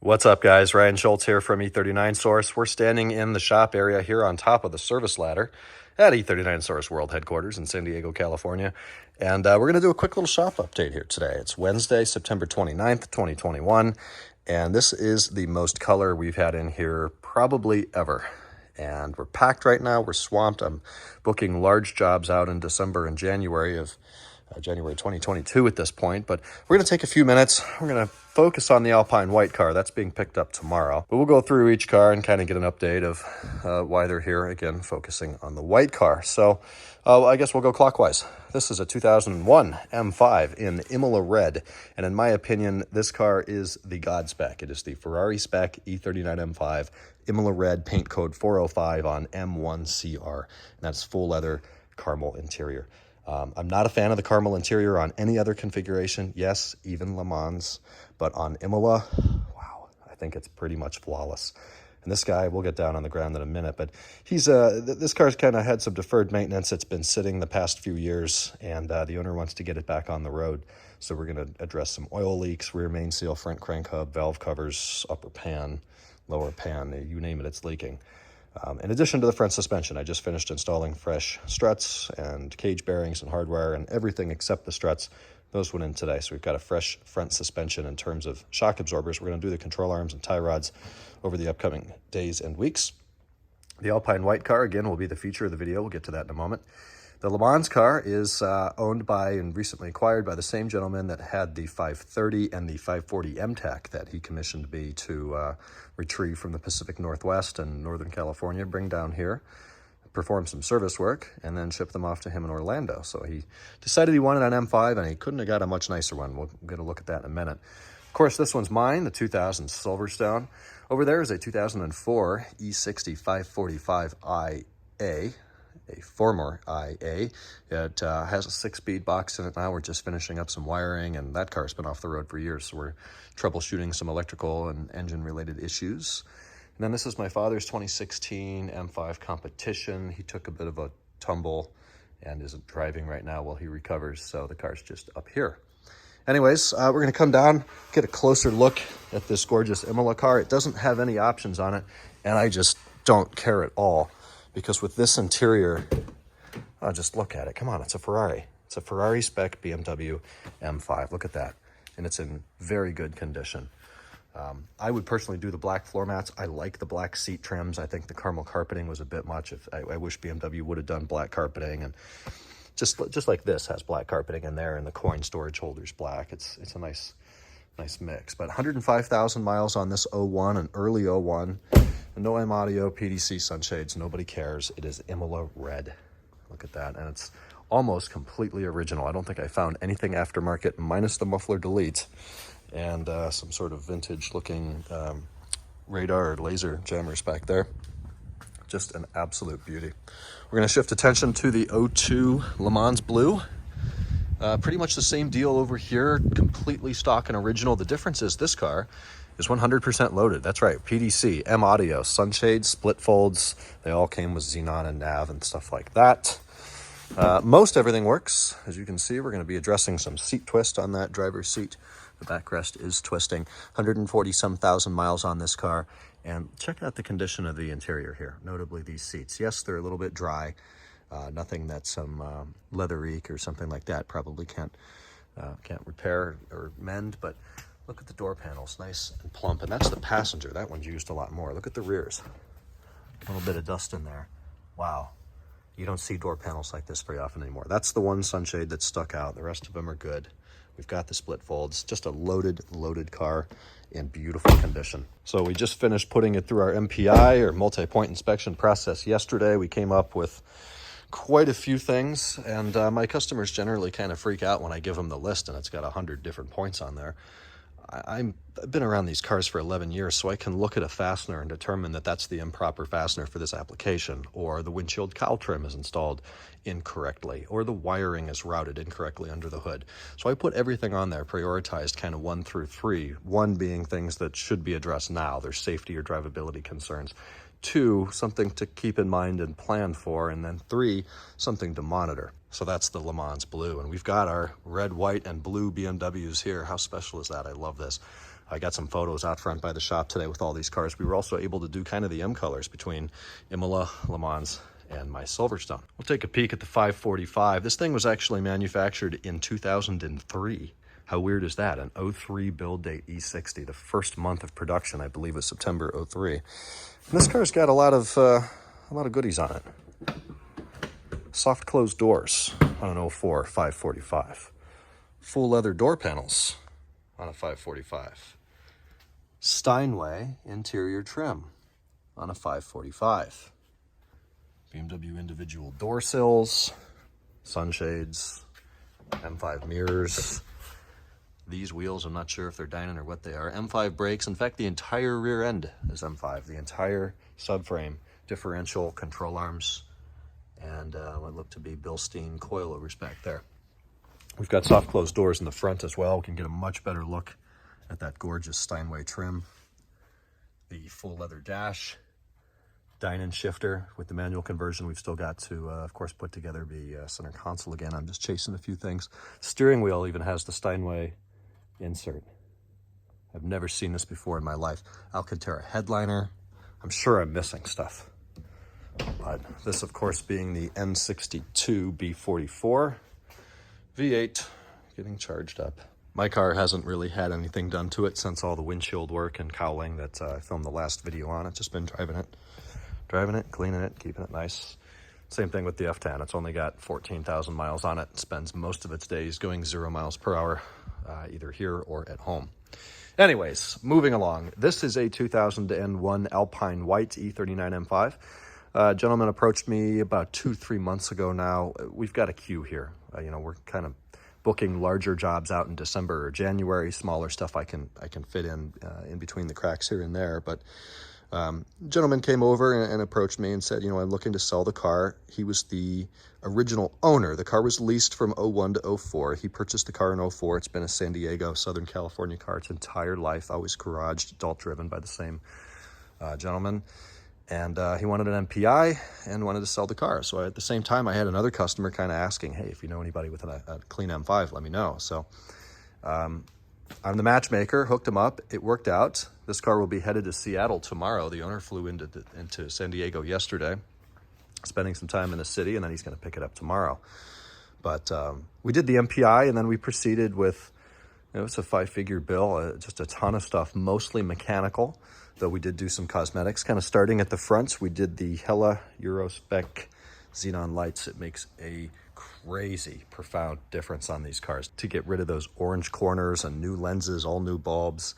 What's up, guys? Ryan Schultz here from E39Source. We're standing in the shop area here on top of the service ladder at E39Source World Headquarters in San Diego, California. And we're going to do a quick little shop update here today. It's Wednesday, September 29th, 2021. And this is the most color we've had in here probably ever. And we're packed right now. We're swamped. I'm booking large jobs out in December and January of January 2022 at this point, but we're going to take a few minutes. We're going to focus on the Alpine White car. That's being picked up tomorrow. But we'll go through each car and kind of get an update of why they're here, again, focusing on the white car. So I guess we'll go clockwise. This is a 2001 M5 in Imola red, and in my opinion, this car is the God spec. It is the Ferrari spec E39 M5 Imola red, paint code 405 on M1CR, and that's full leather caramel interior. I'm not a fan of the caramel interior on any other configuration. Yes, even Le Mans, but on Imola, wow, I think it's pretty much flawless. And this guy, we'll get down on the ground in a minute, but he's this car's kind of had some deferred maintenance. It's been sitting the past few years, and the owner wants to get it back on the road. So we're going to address some oil leaks, rear main seal, front crank hub, valve covers, upper pan, lower pan, you name it, it's leaking. In addition to the front suspension, I just finished installing fresh struts and cage bearings and hardware and everything except the struts. Those went in today, so we've got a fresh front suspension in terms of shock absorbers. We're going to do the control arms and tie rods over the upcoming days and weeks. The Alpine White car, again, will be the feature of the video. We'll get to that in a moment. The Le Mans car is owned by and recently acquired by the same gentleman that had the 530 and the 540 MTAC that he commissioned me to retrieve from the Pacific Northwest and Northern California, bring down here, perform some service work, and then ship them off to him in Orlando. So he decided he wanted an M5, and he couldn't have got a much nicer one. We'll get a look at that in a minute. Of course, this one's mine, the 2000 Silverstone. Over there is a 2004 E60 545IA. A Firmware IA. It has a 6-speed box in it now. We're just finishing up some wiring, and that car's been off the road for years, so we're troubleshooting some electrical and engine-related issues. And then this is my father's 2016 M5 competition. He took a bit of a tumble and isn't driving right now while he recovers, so the car's just up here. Anyways, we're going to come down, get a closer look at this gorgeous Imola car. It doesn't have any options on it, and I just don't care at all. Because with this interior, just look at it. Come on, it's a Ferrari. It's a Ferrari spec BMW M5. Look at that. And it's in very good condition. I would personally do the black floor mats. I like the black seat trims. I think the caramel carpeting was a bit much. I wish BMW would have done black carpeting. And just like this has black carpeting in there, and the coin storage holder's black. It's a nice mix. But 105,000 miles on this 01, an early 01. No M audio, PDC sunshades, nobody cares. It is Imola red. Look at that, and it's almost completely original. I don't think I found anything aftermarket minus the muffler delete and some sort of vintage looking radar or laser jammers back there. Just an absolute beauty. We're gonna shift attention to the 02 Le Mans Blue. Pretty much the same deal over here, completely stock and original. The difference is this car is 100% loaded. That's right, PDC, M audio, sunshades, split folds. They all came with Xenon and nav and stuff like that. Most everything works. As you can see, we're going to be addressing some seat twist on that driver's seat. The backrest is twisting. 140-some thousand miles on this car. And check out the condition of the interior here, notably these seats. Yes, they're a little bit dry. Nothing that some leather reek or something like that probably can't repair or mend, but look at the door panels, nice and plump. And that's the passenger. That one's used a lot more. Look at the rears. A little bit of dust in there. Wow. You don't see door panels like this very often anymore. That's the one sunshade that's stuck out. The rest of them are good. We've got the split folds. Just a loaded car in beautiful condition. So we just finished putting it through our MPI, or multi-point inspection process, yesterday. We came up with quite a few things, and my customers generally kind of freak out when I give them the list and it's got 100 different points on there. I've been around these cars for 11 years, so I can look at a fastener and determine that that's the improper fastener for this application, or the windshield cowl trim is installed incorrectly, or the wiring is routed incorrectly under the hood. So I put everything on there, prioritized kind of 1 through 3, 1 being things that should be addressed now, there's safety or drivability concerns. 2, something to keep in mind and plan for, and then 3, something to monitor. So that's the Le Mans Blue, and we've got our red, white, and blue BMWs here. How special is that? I love this. I got some photos out front by the shop today with all these cars. We were also able to do kind of the M colors between Imola, Le Mans, and my Silverstone. We'll take a peek at the 545. This thing was actually manufactured in 2003. How weird is that? An 03 build date E60. The first month of production, I believe, was September 03. And this car's got a lot of goodies on it. Soft closed doors on an 04 545. Full leather door panels on a 545. Steinway interior trim on a 545. BMW individual door sills, sunshades, M5 mirrors. These wheels, I'm not sure if they're Dynon or what they are. M5 brakes. In fact, the entire rear end is M5. The entire subframe, differential, control arms, and what look to be Bilstein coilovers back there. We've got soft closed doors in the front as well. We can get a much better look at that gorgeous Steinway trim. The full leather dash. Dynon shifter with the manual conversion. We've still got to, of course, put together the center console again. I'm just chasing a few things. Steering wheel even has the Steinway insert. I've never seen this before in my life. Alcantara headliner. I'm sure I'm missing stuff. But this, of course, being the N62 B44 V8 getting charged up. My car hasn't really had anything done to it since all the windshield work and cowling that I filmed the last video on. I've just been driving it, cleaning it, keeping it nice. Same thing with the F10. It's only got 14,000 miles on it. It spends most of its days going 0 miles per hour, either here or at home. Anyways, moving along. This is a 2001 Alpine White E39 M5. A gentleman approached me about 2-3 months ago now. We've got a queue here. We're kind of booking larger jobs out in December or January. Smaller stuff I can fit in between the cracks here and there. But gentleman came over and approached me and said, I'm looking to sell the car. He was the original owner. The car was leased from 01 to 04. He purchased the car in 04. It's been a San Diego, Southern California car its entire life, always garaged, adult driven by the same gentleman. And he wanted an MPI and wanted to sell the car. So at the same time, I had another customer kind of asking, hey, if you know anybody with a clean M5, let me know. So I'm the matchmaker, hooked him up. It worked out. This car will be headed to Seattle tomorrow. The owner flew into San Diego yesterday, spending some time in the city, and then he's going to pick it up tomorrow. But we did the MPI, and then we proceeded with, it's a 5-figure bill, just a ton of stuff, mostly mechanical, though we did do some cosmetics. Kind of starting at the fronts, we did the Hella Eurospec Xenon Lights. It makes a crazy, profound difference on these cars to get rid of those orange corners and new lenses, all new bulbs.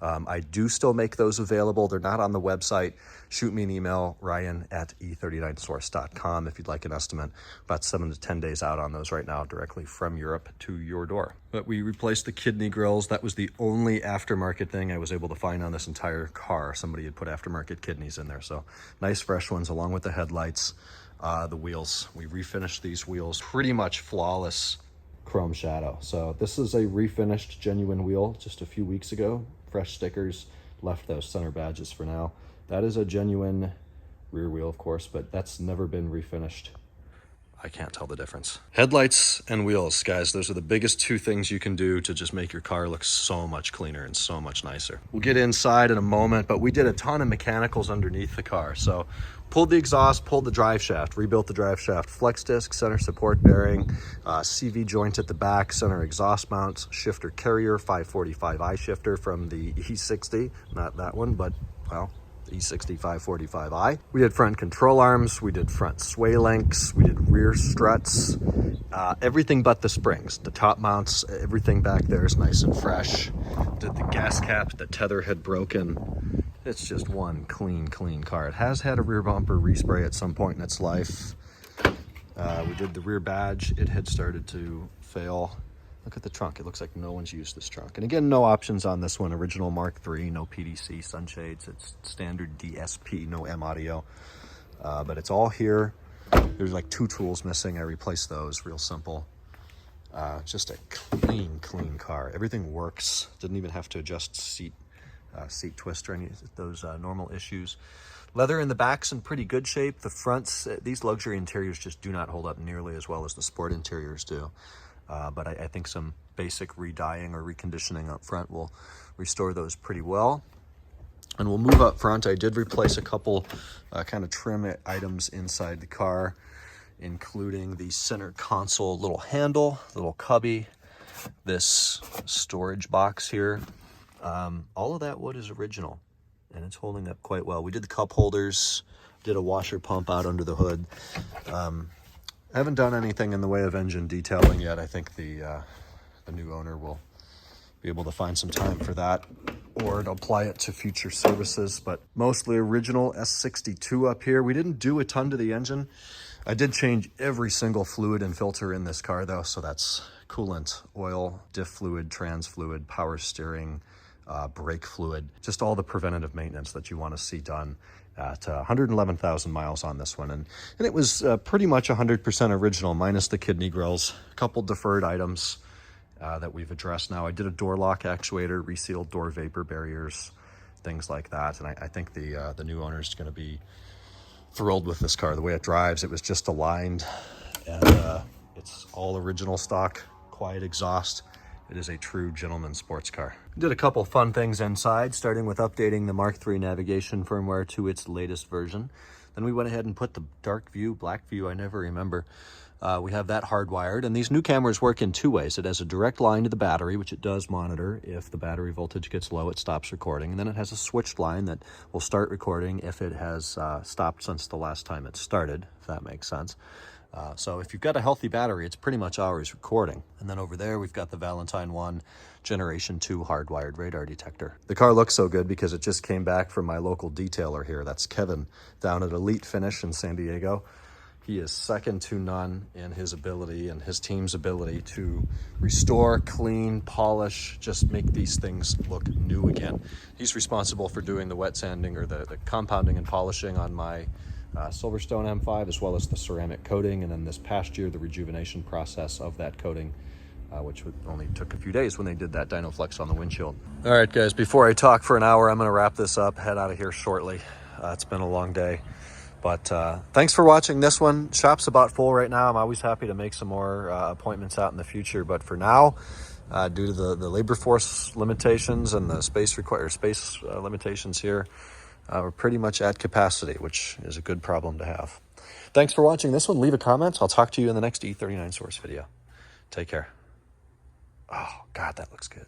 I do still make those available. They're not on the website. Shoot me an email, ryan@E39Source.com, if you'd like an estimate. About 7 to 10 days out on those right now, directly from Europe to your door. But we replaced the kidney grills. That was the only aftermarket thing I was able to find on this entire car. Somebody had put aftermarket kidneys in there. So nice fresh ones along with the headlights. The wheels, we refinished these wheels, pretty much flawless chrome shadow. So this is a refinished genuine wheel just a few weeks ago. Fresh stickers, left those center badges for now. That is a genuine rear wheel, of course, but that's never been refinished. I can't tell the difference. Headlights and wheels, guys, those are the biggest two things you can do to just make your car look so much cleaner and so much nicer. We'll get inside in a moment, but we did a ton of mechanicals underneath the car. So pulled the exhaust, pulled the drive shaft, rebuilt the drive shaft, flex disc, center support bearing, CV joint at the back, center exhaust mounts, shifter carrier, 545i shifter from the E60, not that one, but well, E60 545i. We did front control arms, we did front sway links, we did rear struts, everything but the springs. The top mounts, everything back there is nice and fresh. Did the gas cap, the tether had broken. It's just one clean car. It has had a rear bumper respray at some point in its life. We did the rear badge. It had started to fail. Look at the trunk. It looks like no one's used this trunk. And again, no options on this one. Original Mark III, no PDC sunshades. It's standard DSP, no M audio. But it's all here. There's like 2 tools missing. I replaced those, real simple. Just a clean car. Everything works. Didn't even have to adjust seat twist or any of those normal issues. Leather in the back's in pretty good shape. The fronts, these luxury interiors just do not hold up nearly as well as the sport interiors do. but I think some basic re-dyeing or reconditioning up front will restore those pretty well. And we'll move up front. I did replace a couple kind of trim items inside the car, including the center console little handle, little cubby, this storage box here. All of that wood is original, and it's holding up quite well. We did the cup holders, did a washer pump out under the hood. Haven't done anything in the way of engine detailing yet. I think the new owner will be able to find some time for that, or to apply it to future services, but mostly original S62 up here. We didn't do a ton to the engine. I did change every single fluid and filter in this car though, so that's coolant, oil, diff fluid, trans fluid, power steering, brake fluid, just all the preventative maintenance that you want to see done at 111,000 miles on this one. And it was pretty much 100% original, minus the kidney grills, a couple deferred items that we've addressed now. I did a door lock actuator, resealed door vapor barriers, things like that. And I think the new owner is going to be thrilled with this car. The way it drives, it was just aligned, and it's all original stock, quiet exhaust. It is a true gentleman sports car. Did a couple fun things inside, starting with updating the Mark III navigation firmware to its latest version. Then we went ahead and put the dark view, black view, I never remember. We have that hardwired, and these new cameras work in two ways. It has a direct line to the battery, which it does monitor. If the battery voltage gets low, it stops recording. And then it has a switched line that will start recording if it has stopped since the last time it started, if that makes sense. So if you've got a healthy battery, it's pretty much always recording. And then over there, we've got the Valentine 1 Generation 2 hardwired radar detector. The car looks so good because it just came back from my local detailer here. That's Kevin down at Elite Finish in San Diego. He is second to none in his ability and his team's ability to restore, clean, polish, just make these things look new again. He's responsible for doing the wet sanding or the compounding and polishing on my Silverstone M5, as well as the ceramic coating, and then this past year the rejuvenation process of that coating, which only took a few days when they did that Dynaflex on the windshield. All right guys, before I talk for an hour, I'm going to wrap this up, head out of here shortly. It's been a long day, but thanks for watching this one. Shop's about full right now. I'm always happy to make some more appointments out in the future, but for now, due to the labor force limitations and the space limitations here, we're pretty much at capacity, which is a good problem to have. Thanks for watching this one. Leave a comment. I'll talk to you in the next E39Source video. Take care. Oh, God, that looks good.